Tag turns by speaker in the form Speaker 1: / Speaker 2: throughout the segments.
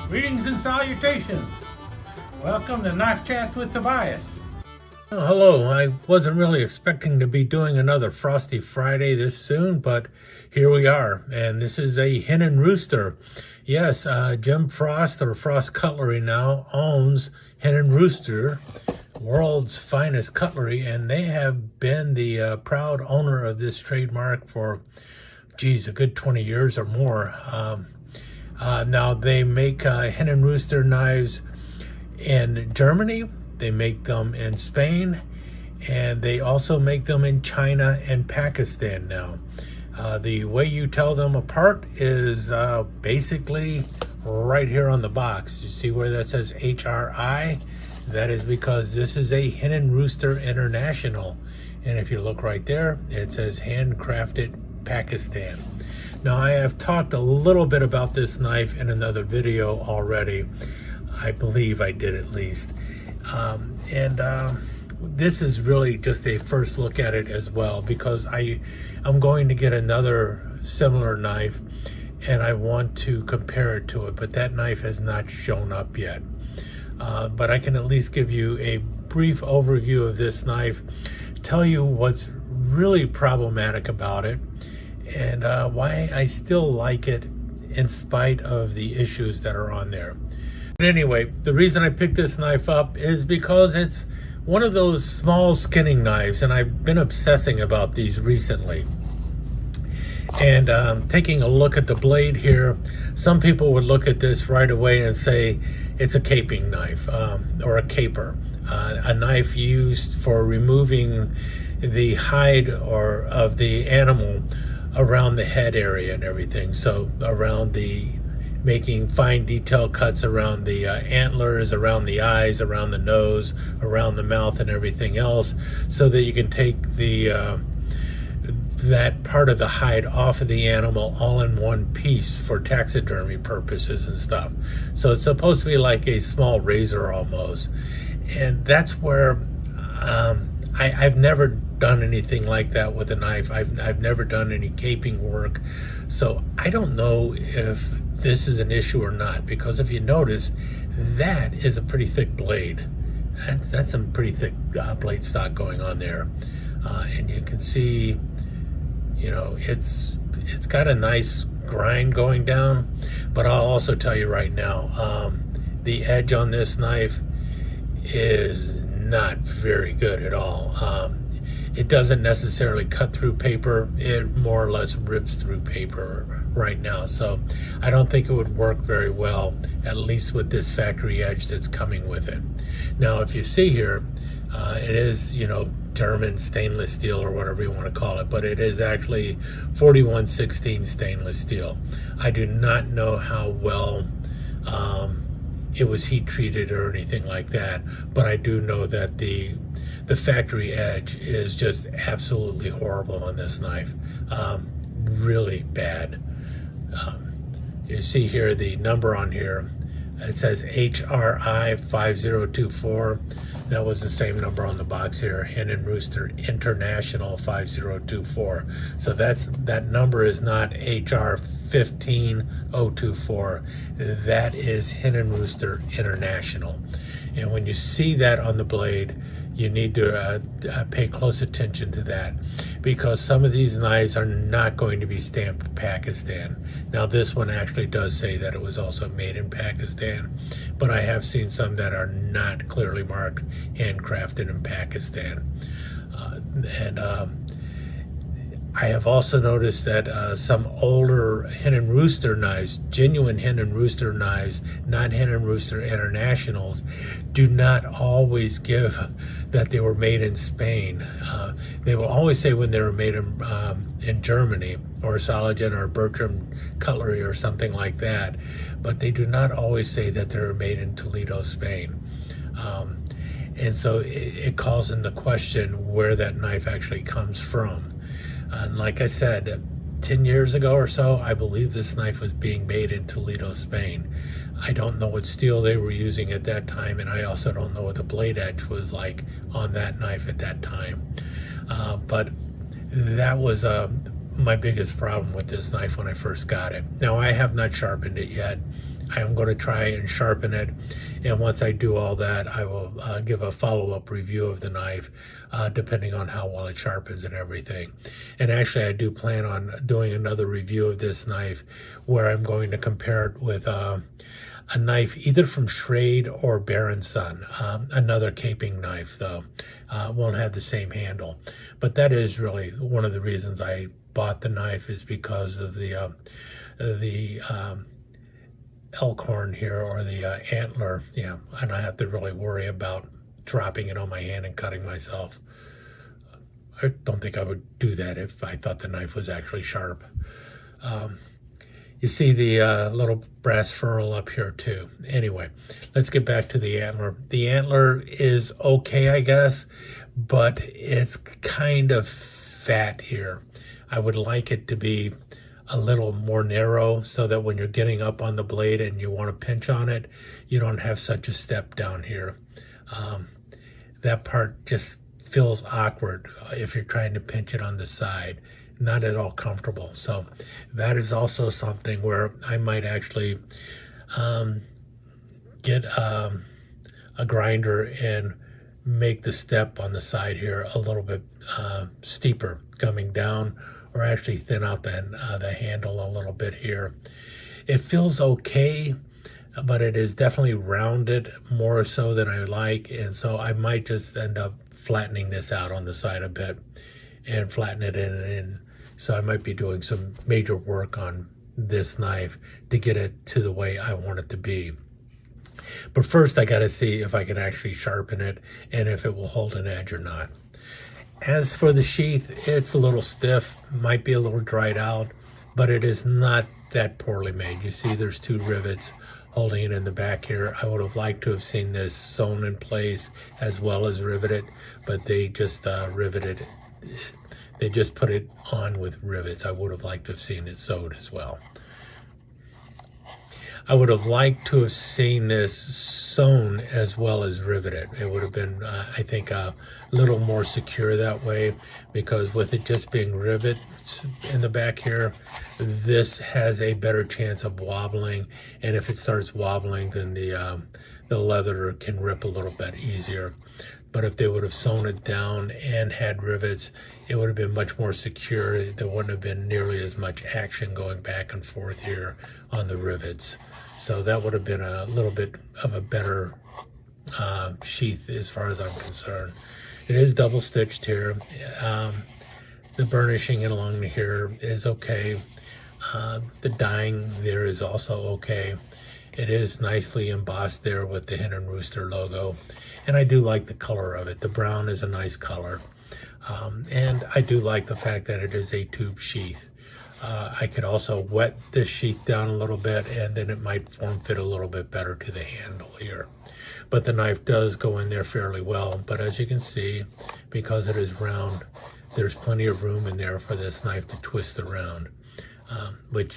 Speaker 1: Greetings and salutations. Welcome to Knife Chats with Tobias.
Speaker 2: Well, hello. I wasn't really expecting to be doing another Frosty Friday this soon, but here we are. And this is a Hen Rooster. Yes, Jim Frost, or Frost Cutlery now, owns Hen Rooster, world's finest cutlery, and they have been the proud owner of this trademark for, geez, a good 20 years or more. Now they make Hen Rooster knives in Germany, they make them in Spain, and they also make them in China and Pakistan now. The way you tell them apart is basically right here on the box. You see where that says HRI? That is because this is a Hen Rooster International. And if you look right there, it says handcrafted Pakistan. Now, I have talked a little bit about this knife in another video already. I believe I did at least. This is really just a first look at it as well, because I'm going to get another similar knife and I want to compare it to it, but that knife has not shown up yet. But I can at least give you a brief overview of this knife, tell you what's really problematic about it, and why I still like it in spite of the issues that are on there. But anyway, the reason I picked this knife up is because it's one of those small skinning knives, and I've been obsessing about these recently. And taking a look at the blade here, some people would look at this right away and say it's a caping knife, or a caper, a knife used for removing the hide of the animal around the head area and everything. So around making fine detail cuts around the antlers, around the eyes, around the nose, around the mouth and everything else, so that you can take that part of the hide off of the animal all in one piece for taxidermy purposes and stuff. So it's supposed to be like a small razor almost. And that's where I've never done anything like that with a knife. I've never done any caping work, so I don't know if this is an issue or not, because if you notice, that is a pretty thick blade. That's some pretty thick blade stock going on there, and you can see, you know, it's got a nice grind going down. But I'll also tell you right now, the edge on this knife is not very good at all. It doesn't necessarily cut through paper. It more or less rips through paper right now. So I don't think it would work very well, at least with this factory edge that's coming with it. Now, if you see here, it is, you know, German stainless steel or whatever you want to call it, but it is actually 41/16 stainless steel. I do not know how well it was heat treated or anything like that, but I do know that the factory edge is just absolutely horrible on this knife. Really bad. You see here the number on here, it says HRI 5024. That was the same number on the box here, Hen Rooster International 5024. So that number is not HR 15024. That is Hen Rooster International. And when you see that on the blade, you need to pay close attention to that, because some of these knives are not going to be stamped Pakistan. Now, this one actually does say that it was also made in Pakistan, but I have seen some that are not clearly marked handcrafted in Pakistan. I have also noticed that some older Hen Rooster knives, genuine Hen Rooster knives, not Hen Rooster Internationals, do not always give that they were made in Spain. They will always say when they were made in Germany, or Saladin or Bertram Cutlery or something like that, but they do not always say that they were made in Toledo, Spain. And so it calls into question where that knife actually comes from. And like I said, 10 years ago or so, I believe this knife was being made in Toledo, Spain. I don't know what steel they were using at that time, and I also don't know what the blade edge was like on that knife at that time. But that was my biggest problem with this knife when I first got it. Now, I have not sharpened it yet. I am going to try and sharpen it, and once I do all that, I will give a follow-up review of the knife, depending on how well it sharpens and everything. And actually, I do plan on doing another review of this knife where I'm going to compare it with a knife either from Schrade or Baron Son, another caping knife though. Won't have the same handle, but that is really one of the reasons I bought the knife, is because of the elk horn here, or the antler. Yeah, and I have to really worry about dropping it on my hand and cutting myself. I don't think I would do that if I thought the knife was actually sharp. You see the little brass ferrule up here too. Anyway, let's get back to the antler. The antler is okay, I guess, but it's kind of fat here. I would like it to be a little more narrow so that when you're getting up on the blade and you want to pinch on it, you don't have such a step down here. That part just feels awkward if you're trying to pinch it on the side. Not at all comfortable. So that is also something where I might actually get a grinder and make the step on the side here a little bit steeper coming down, or actually thin out the handle a little bit here. It feels okay, but it is definitely rounded more so than I like, and so I might just end up flattening this out on the side a bit and flatten it in. So I might be doing some major work on this knife to get it to the way I want it to be. But first I got to see if I can actually sharpen it and if it will hold an edge or not. As for the sheath, it's a little stiff, might be a little dried out, but it is not that poorly made. You see there's two rivets holding it in the back here. I would have liked to have seen this sewn in place as well as riveted, but they just riveted it. They just put it on with rivets. I would have liked to have seen it sewed as well. I would have liked to have seen this sewn as well as riveted. It would have been, I think, a little more secure that way, because with it just being rivets in the back here, this has a better chance of wobbling. And if it starts wobbling, then the leather can rip a little bit easier. But if they would have sewn it down and had rivets, it would have been much more secure. There wouldn't have been nearly as much action going back and forth here on the rivets. So that would have been a little bit of a better sheath as far as I'm concerned. It is double stitched here. The burnishing along here is okay. The dyeing there is also okay. It is nicely embossed there with the Hen Rooster logo. And I do like the color of it. The brown is a nice color. And I do like the fact that it is a tube sheath. I could also wet this sheath down a little bit, and then it might form fit a little bit better to the handle here. But the knife does go in there fairly well. But as you can see, because it is round, there's plenty of room in there for this knife to twist around, which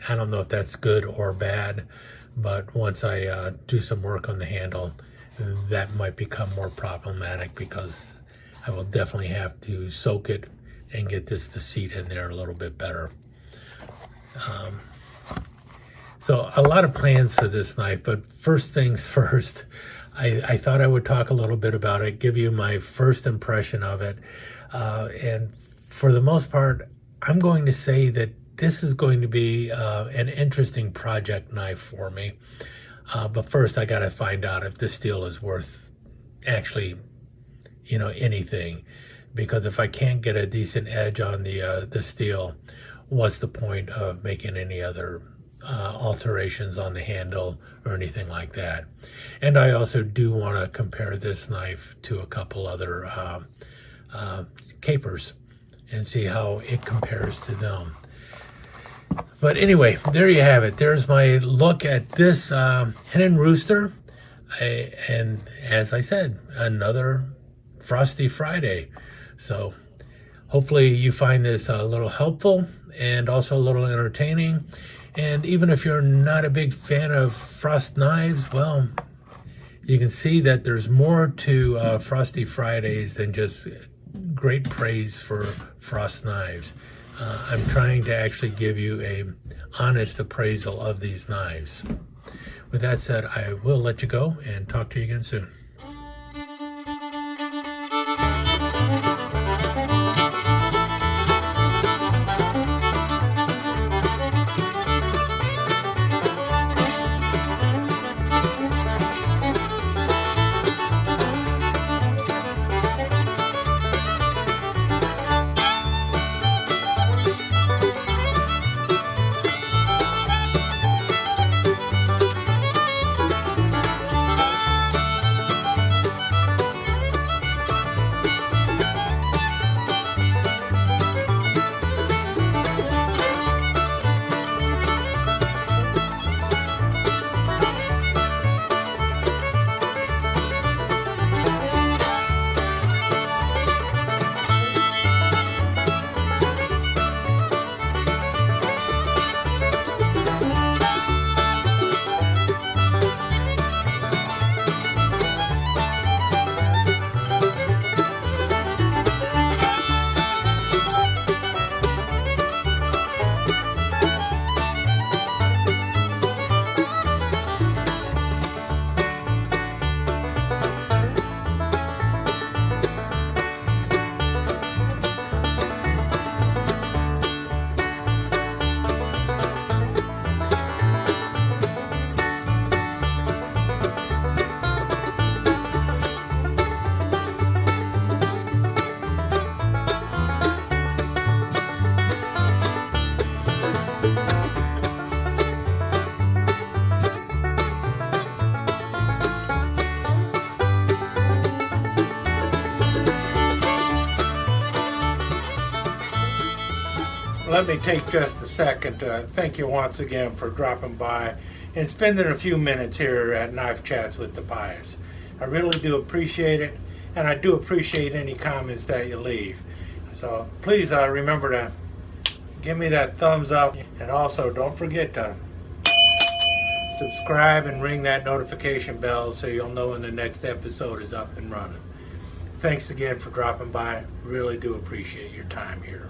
Speaker 2: I don't know if that's good or bad, but once I do some work on the handle, that might become more problematic, because I will definitely have to soak it and get this to seat in there a little bit better. So a lot of plans for this knife, but first things first, I thought I would talk a little bit about it, give you my first impression of it. And for the most part, I'm going to say that this is going to be an interesting project knife for me. But first I got to find out if this steel is worth actually, anything. Because if I can't get a decent edge on the steel, what's the point of making any other alterations on the handle or anything like that? And I also do want to compare this knife to a couple other capers and see how it compares to them. But anyway, there you have it. There's my look at this Hen Rooster. And as I said, another Frosty Friday. So hopefully you find this a little helpful and also a little entertaining. And even if you're not a big fan of frost knives, well, you can see that there's more to Frosty Fridays than just great praise for frost knives. I'm trying to actually give you a honest appraisal of these knives. With that said, I will let you go and talk to you again soon.
Speaker 1: Let me take just a second to thank you once again for dropping by and spending a few minutes here at Knife Chats with Tobias. I really do appreciate it, and I do appreciate any comments that you leave. So please remember to give me that thumbs up, and also don't forget to subscribe and ring that notification bell so you'll know when the next episode is up and running. Thanks again for dropping by. Really do appreciate your time here.